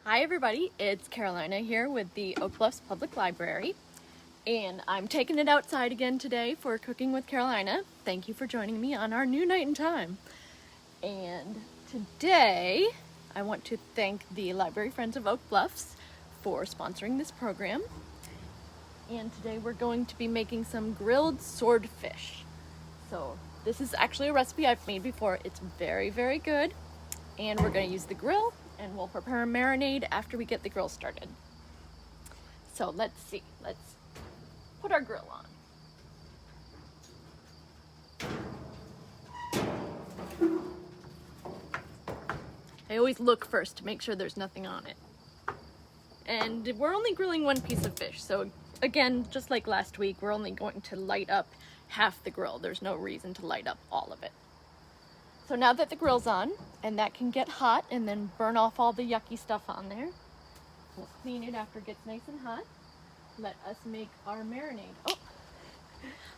Hi everybody, it's Carolina here with the Oak Bluffs Public Library, and I'm taking it outside again today for Cooking with Carolina. Thank you for joining me on our new night and time. And today I want to thank the Library Friends of Oak Bluffs for sponsoring this program. And today we're going to be making some grilled swordfish. So this is actually a recipe I've made before. It's very, very good. And we're going to use the grill, and we'll prepare a marinade after we get the grill started. So let's see. Let's put our grill on. I always look first to make sure there's nothing on it. And we're only grilling one piece of fish, so again, just like last week, we're only going to light up half the grill. There's no reason to light up all of it. So now that the grill's on, and that can get hot and then burn off all the yucky stuff on there, we'll clean it after it gets nice and hot. Let us make our marinade. Oh,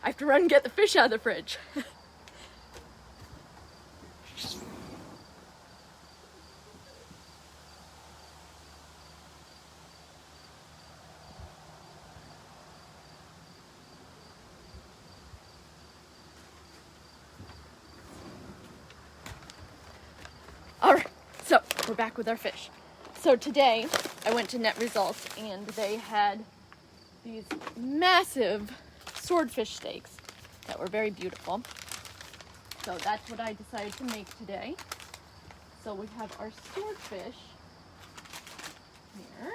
I have to run and get the fish out of the fridge. Alright, so we're back with our fish. So today I went to Net Results and they had these massive swordfish steaks that were very beautiful. So that's what I decided to make today. So we have our swordfish here.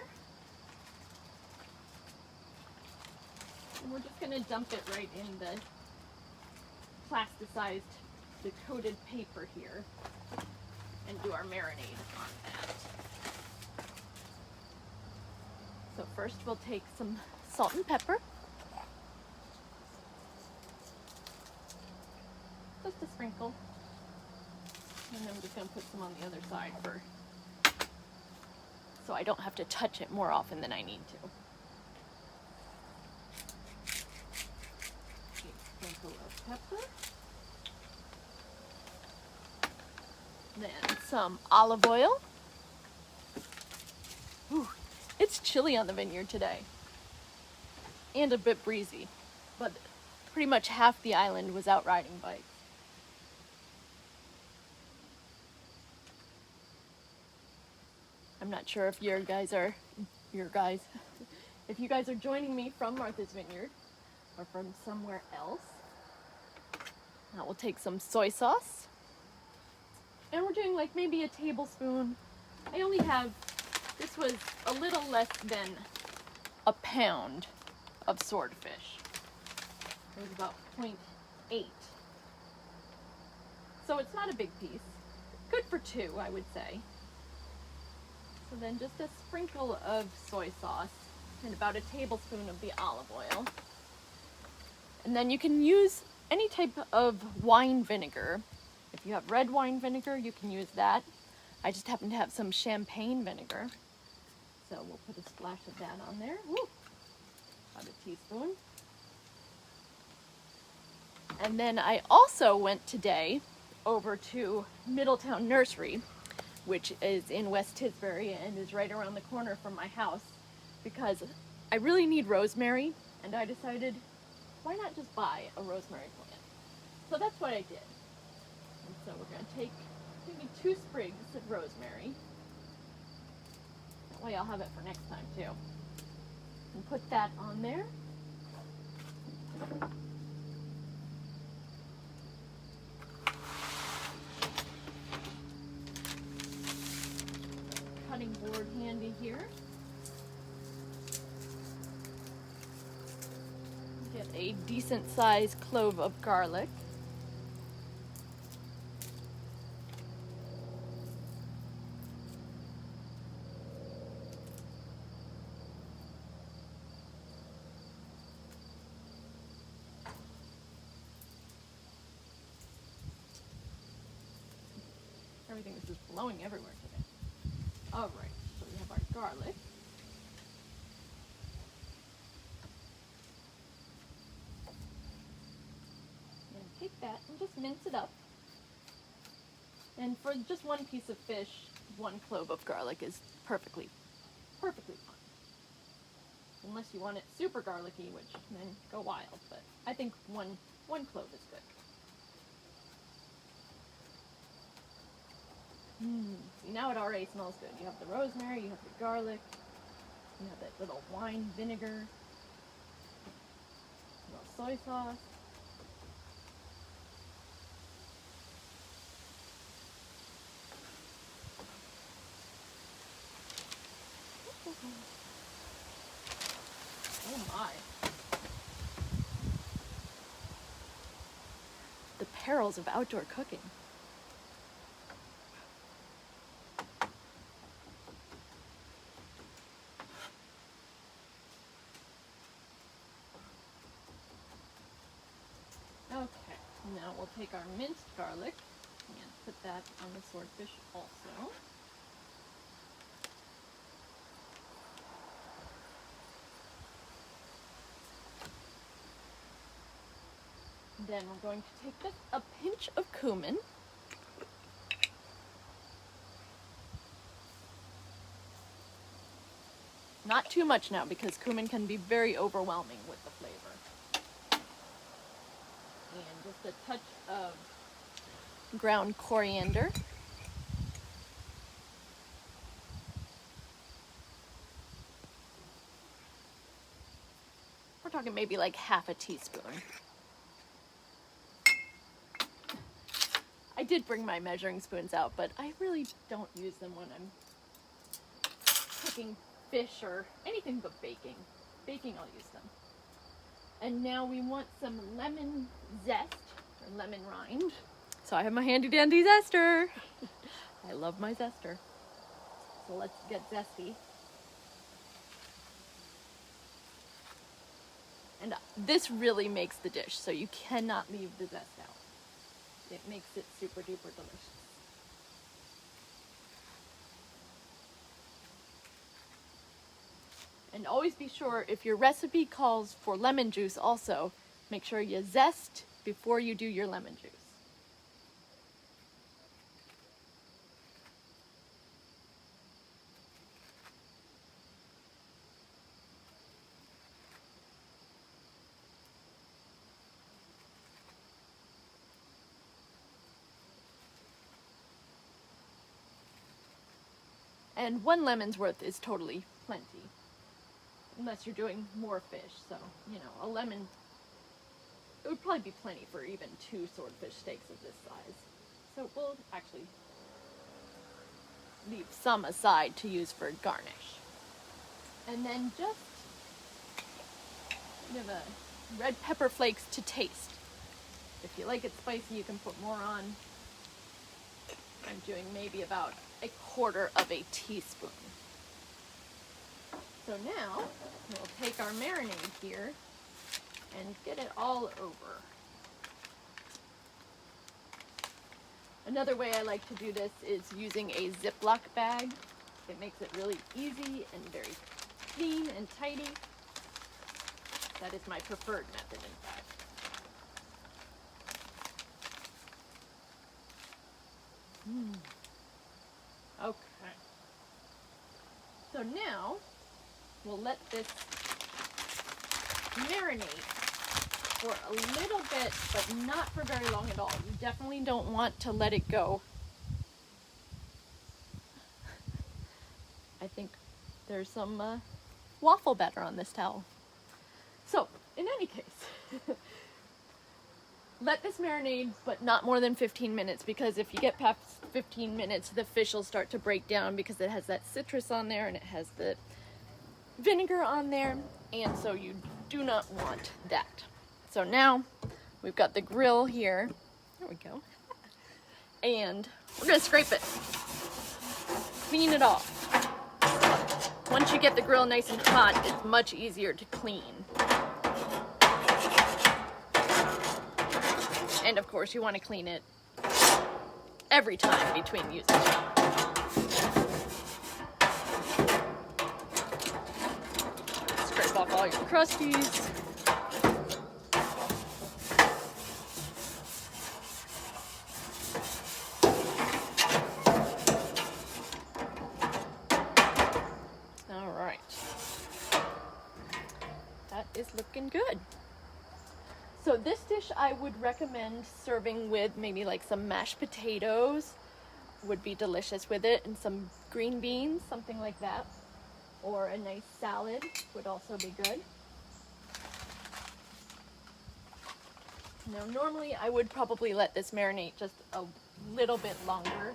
And we're just going to dump it right in the plasticized, the coated paper here, and do our marinade on that. So first we'll take some salt and pepper. Just a sprinkle. And then I'm just going to put some on the other side so I don't have to touch it more often than I need to. Okay, sprinkle of pepper. Then some olive oil. Ooh, it's chilly on the vineyard today. And a bit breezy. But pretty much half the island was out riding bikes. I'm not sure if if you guys are joining me from Martha's Vineyard or from somewhere else. Now we'll take some soy sauce. And we're doing like maybe a tablespoon. I only have, this was a little less than a pound of swordfish. It was about 0.8. So it's not a big piece. Good for two, I would say. So then just a sprinkle of soy sauce and about a tablespoon of the olive oil. And then you can use any type of wine vinegar. If you have red wine vinegar, you can use that. I just happen to have some champagne vinegar. So we'll put a splash of that on there. Woo! About a teaspoon. And then I also went today over to Middletown Nursery, which is in West Tisbury and is right around the corner from my house, because I really need rosemary, and I decided, why not just buy a rosemary plant? So that's what I did. And so we're going to take maybe 2 sprigs of rosemary. That way I'll have it for next time too. And put that on there. Cutting board handy here. Get a decent sized clove of garlic. Everything is just blowing everywhere today. Alright, so we have our garlic. And take that and just mince it up. And for just one piece of fish, 1 clove of garlic is perfectly perfectly fine. Unless you want it super garlicky, which then go wild, but I think one clove is good. See, now it already smells good. You have the rosemary, you have the garlic, you have that little wine vinegar, a little soy sauce. Oh my. The perils of outdoor cooking. Okay, now we'll take our minced garlic and put that on the swordfish also. Then we're going to take just a pinch of cumin. Not too much now, because cumin can be very overwhelming with the flavor. And just a touch of ground coriander. We're talking maybe like half a teaspoon. I did bring my measuring spoons out, but I really don't use them when I'm cooking fish or anything but baking. Baking, I'll use them. And now we want some lemon zest, or lemon rind. So I have my handy dandy zester. I love my zester. So let's get zesty. And this really makes the dish, so you cannot leave the zest out. It makes it super duper delicious. And always be sure, if your recipe calls for lemon juice also, make sure you zest before you do your lemon juice. And 1 lemon's worth is totally plenty, unless you're doing more fish. So, you know, a lemon, it would probably be plenty for even 2 swordfish steaks of this size. So we'll actually leave some aside to use for garnish. And then just give a red pepper flakes to taste. If you like it spicy, you can put more on. I'm doing maybe about 1/4 of a teaspoon. So now we'll take our marinade here and get it all over. Another way I like to do this is using a Ziploc bag. It makes it really easy and very clean and tidy. That is my preferred method, in fact. Okay. So now we'll let this marinate for a little bit, but not for very long at all. You definitely don't want to let it go. I think there's some waffle batter on this towel. So, in any case, let this marinate, but not more than 15 minutes, because if you get past 15 minutes, the fish will start to break down because it has that citrus on there and it has the vinegar on there, and so you do not want that. So now we've got the grill here. There we go. And we're gonna scrape it. Clean it off. Once you get the grill nice and hot, it's much easier to clean. And of course, you want to clean it every time between uses. Scrape off all your crusties. All looking good. So this dish I would recommend serving with maybe like some mashed potatoes, would be delicious with it, and some green beans, something like that. Or a nice salad would also be good. Now normally I would probably let this marinate just a little bit longer.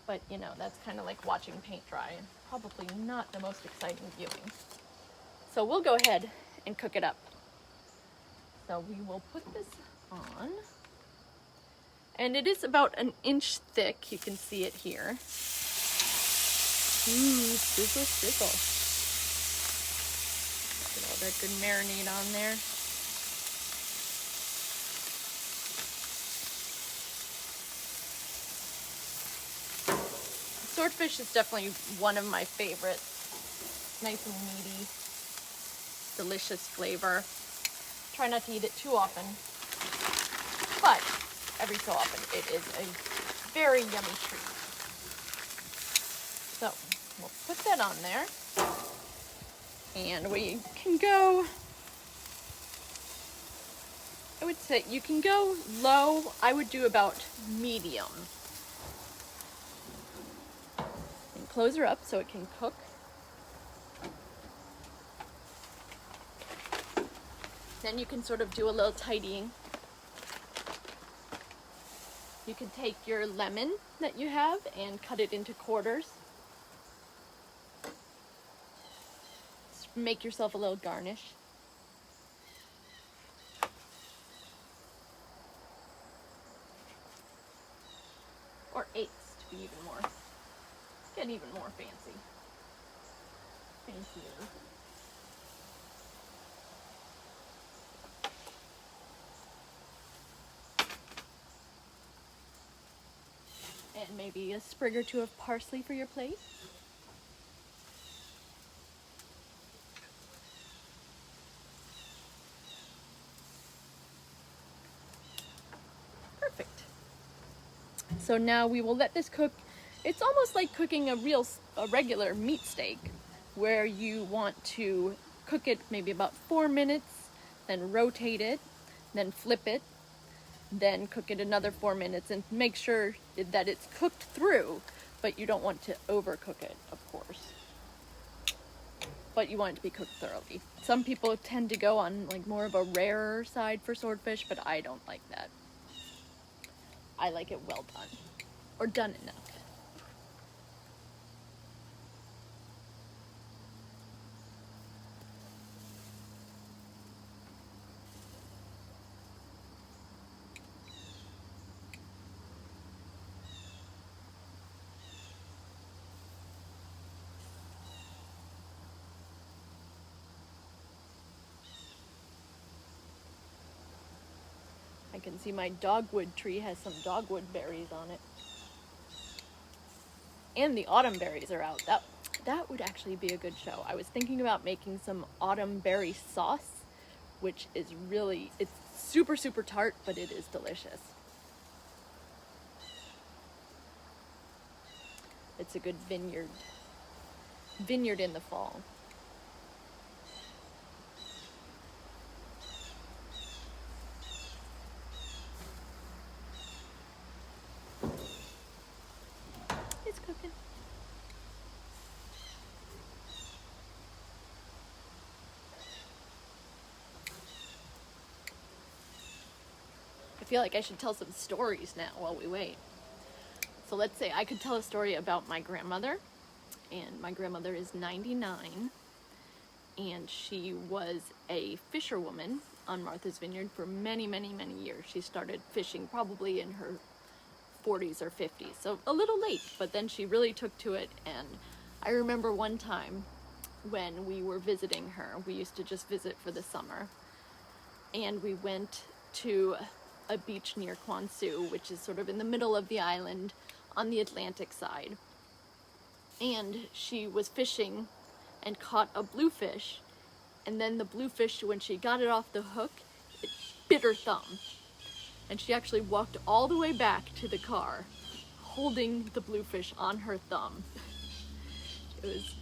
But you know, that's kind of like watching paint dry and probably not the most exciting viewing. So we'll go ahead and cook it up. So we will put this on. And it is about an inch thick. You can see it here. Ooh, sizzle, sizzle. Get all that good marinade on there. Swordfish is definitely one of my favorites. Nice and meaty, delicious flavor. Try not to eat it too often, but every so often it is a very yummy treat. So we'll put that on there, and we can go, I would say you can go low. I would do about medium. And close her up so it can cook. Then you can sort of do a little tidying. You can take your lemon that you have and cut it into quarters. Just make yourself a little garnish. Or eighths to be even more, get even more fancy. Fancier. And maybe a sprig or two of parsley for your plate. Perfect. So now we will let this cook. It's almost like cooking a regular meat steak, where you want to cook it maybe about 4 minutes, then rotate it, then flip it, then cook it another 4 minutes, and make sure that it's cooked through, but you don't want to overcook it, of course. But you want it to be cooked thoroughly. Some people tend to go on like more of a rarer side for swordfish, but I don't like that. I like it well done, or done enough. I can see my dogwood tree has some dogwood berries on it. And the autumn berries are out. That would actually be a good show. I was thinking about making some autumn berry sauce, which is really, it's super, super tart, but it is delicious. It's a good vineyard in the fall. It's cooking. I feel like I should tell some stories now while we wait. So let's say I could tell a story about my grandmother, and my grandmother is 99, and she was a fisherwoman on Martha's Vineyard for many, many, many years. She started fishing probably in her 40s or 50s, so a little late, but then she really took to it. And I remember one time when we were visiting her, we used to just visit for the summer, and we went to a beach near Quansu, which is sort of in the middle of the island on the Atlantic side. And she was fishing and caught a bluefish, and then the bluefish, when she got it off the hook, it bit her thumb. And she actually walked all the way back to the car holding the bluefish on her thumb. It was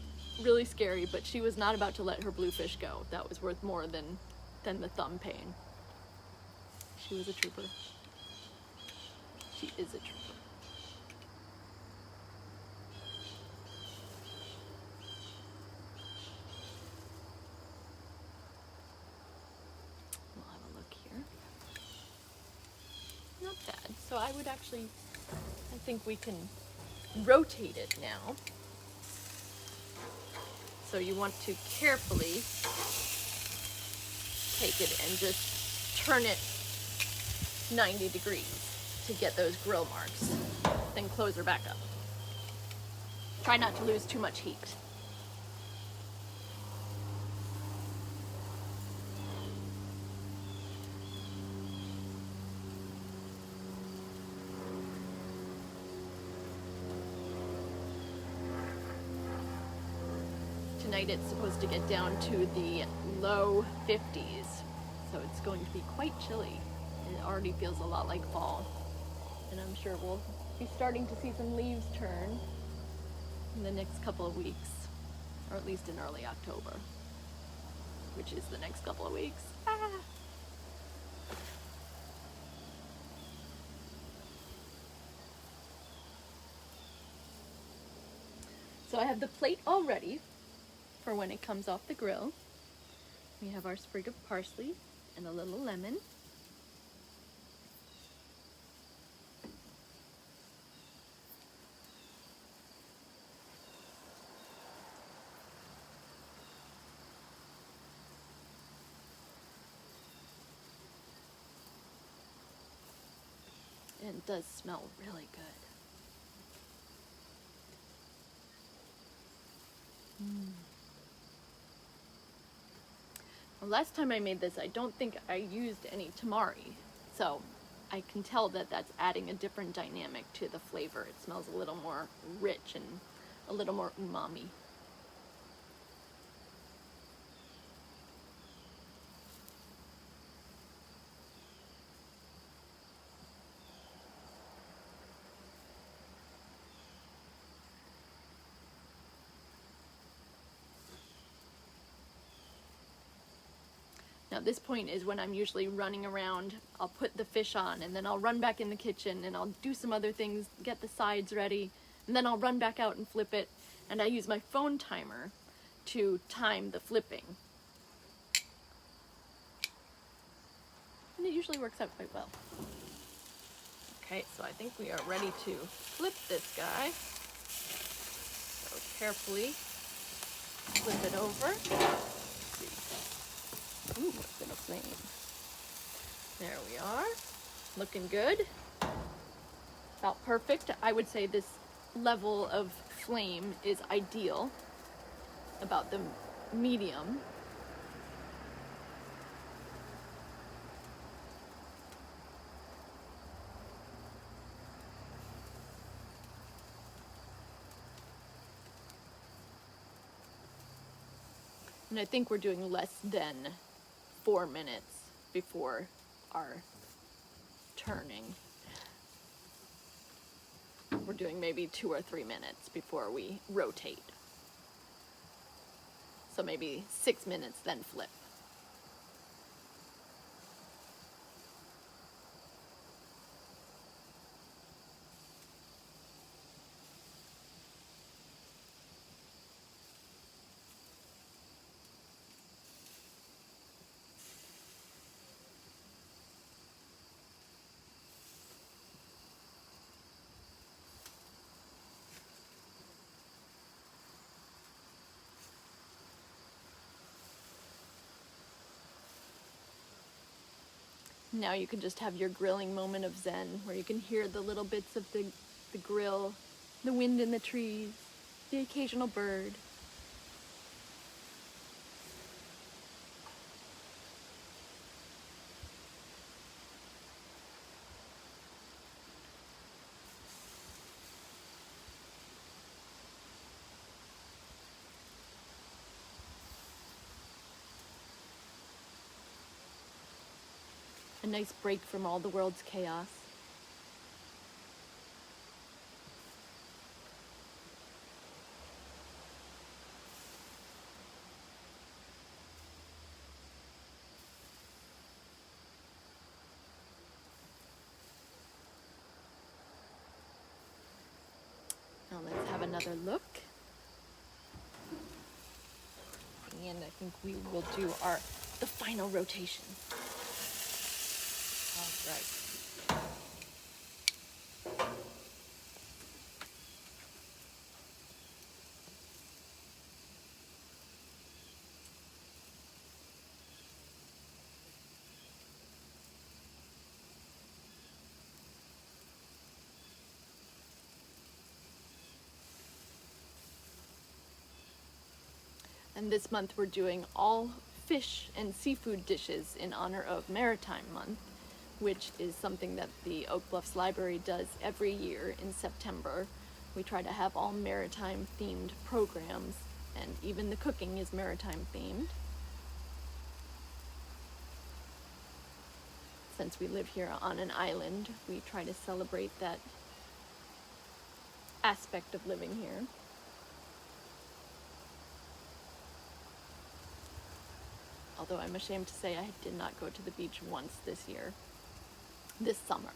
really scary, but she was not about to let her bluefish go. That was worth more than the thumb pain. She was a trooper. She is a trooper. We'll have a look here. Not bad. So I would actually, I think we can rotate it now. So you want to carefully take it and just turn it 90 degrees to get those grill marks. Then close her back up. Try not to lose too much heat. Tonight it's supposed to get down to the low 50s, so it's going to be quite chilly. It already feels a lot like fall, and I'm sure we'll be starting to see some leaves turn in the next couple of weeks, or at least in early October, which is the next couple of weeks. Ah. So I have the plate all ready for when it comes off the grill. We have our sprig of parsley and a little lemon. And it does smell really good. Well, last time I made this, I don't think I used any tamari, so I can tell that that's adding a different dynamic to the flavor. It smells a little more rich and a little more umami. Now this point is when I'm usually running around. I'll put the fish on and then I'll run back in the kitchen and I'll do some other things, get the sides ready, and then I'll run back out and flip it. And I use my phone timer to time the flipping. And it usually works out quite well. Okay, so I think we are ready to flip this guy. So carefully flip it over. Ooh, a bit of flame. There we are. Looking good. About perfect. I would say this level of flame is ideal. About the medium. And I think we're doing less than 4 minutes before our turning. We're doing maybe 2 or 3 minutes before we rotate. So maybe 6 minutes, then flip. Now you can just have your grilling moment of zen, where you can hear the little bits of the grill, the wind in the trees, the occasional bird. A nice break from all the world's chaos. another look. And I think we will do the final rotation. All right. And this month we're doing all fish and seafood dishes in honor of Maritime Month, which is something that the Oak Bluffs Library does every year in September. We try to have all maritime themed programs, and even the cooking is maritime themed. Since we live here on an island, we try to celebrate that aspect of living here. Although I'm ashamed to say I did not go to the beach once this summer.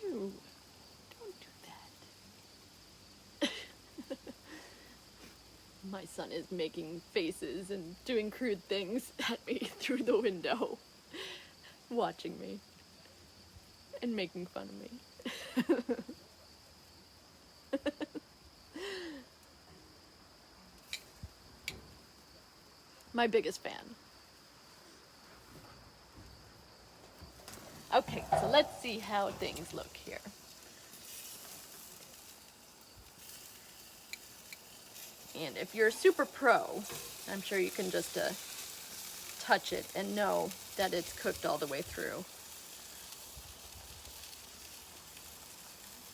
Ew, don't do that. My son is making faces and doing crude things at me through the window, watching me and making fun of me. My biggest fan. Okay, so let's see how things look here. And if you're a super pro, I'm sure you can just touch it and know that it's cooked all the way through.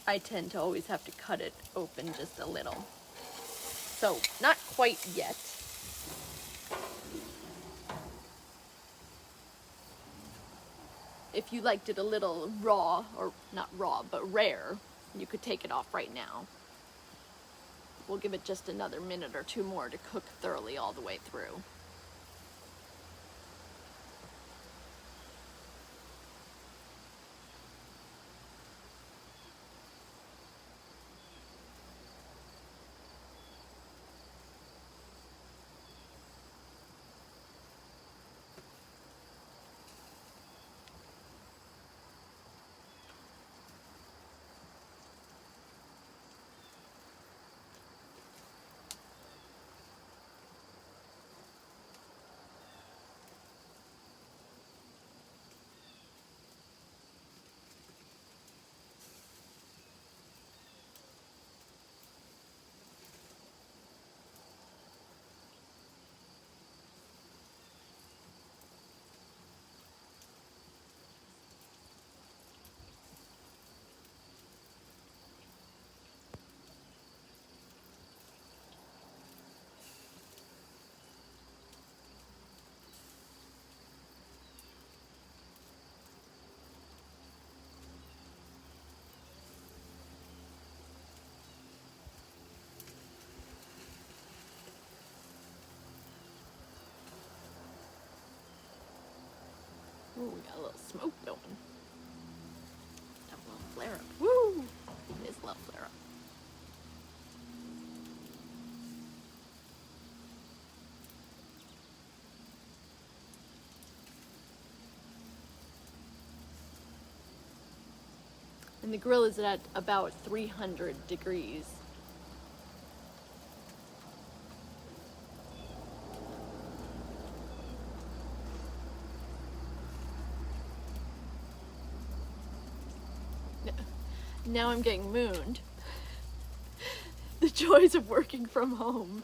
I tend to always have to cut it open just a little. So, not quite yet. If you liked it a little raw, or not raw, but rare, you could take it off right now. We'll give it just another minute or two more to cook thoroughly all the way through. we got a little smoke going. A little flare up. Woo! It is a little flare up. And the grill is at about 300 degrees. Now I'm getting mooned. The joys of working from home.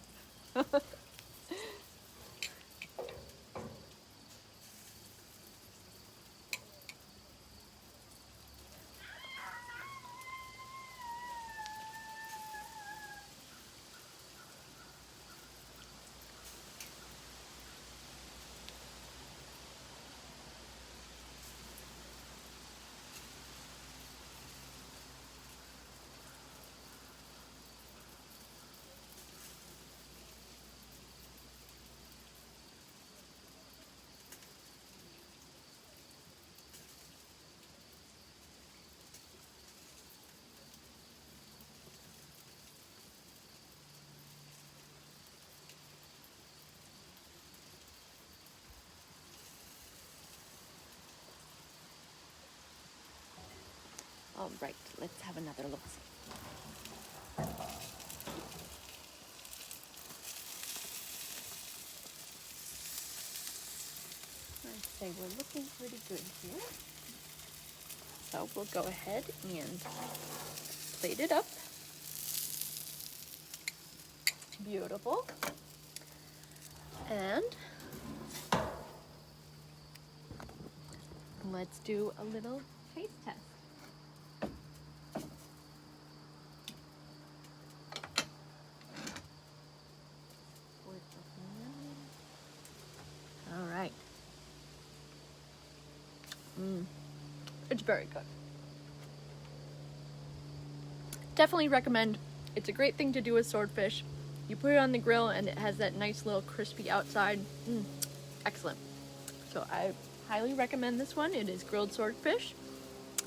All right, let's have another look. I'd say we're looking pretty good here. So we'll go ahead and plate it up. Beautiful. And let's do a little taste test. All right. It's very good. Definitely recommend. It's a great thing to do with swordfish. You put it on the grill and it has that nice little crispy outside. Excellent. So I highly recommend this one. It is grilled swordfish.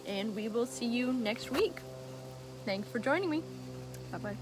And we will see you next week. Thanks for joining me. Bye-bye.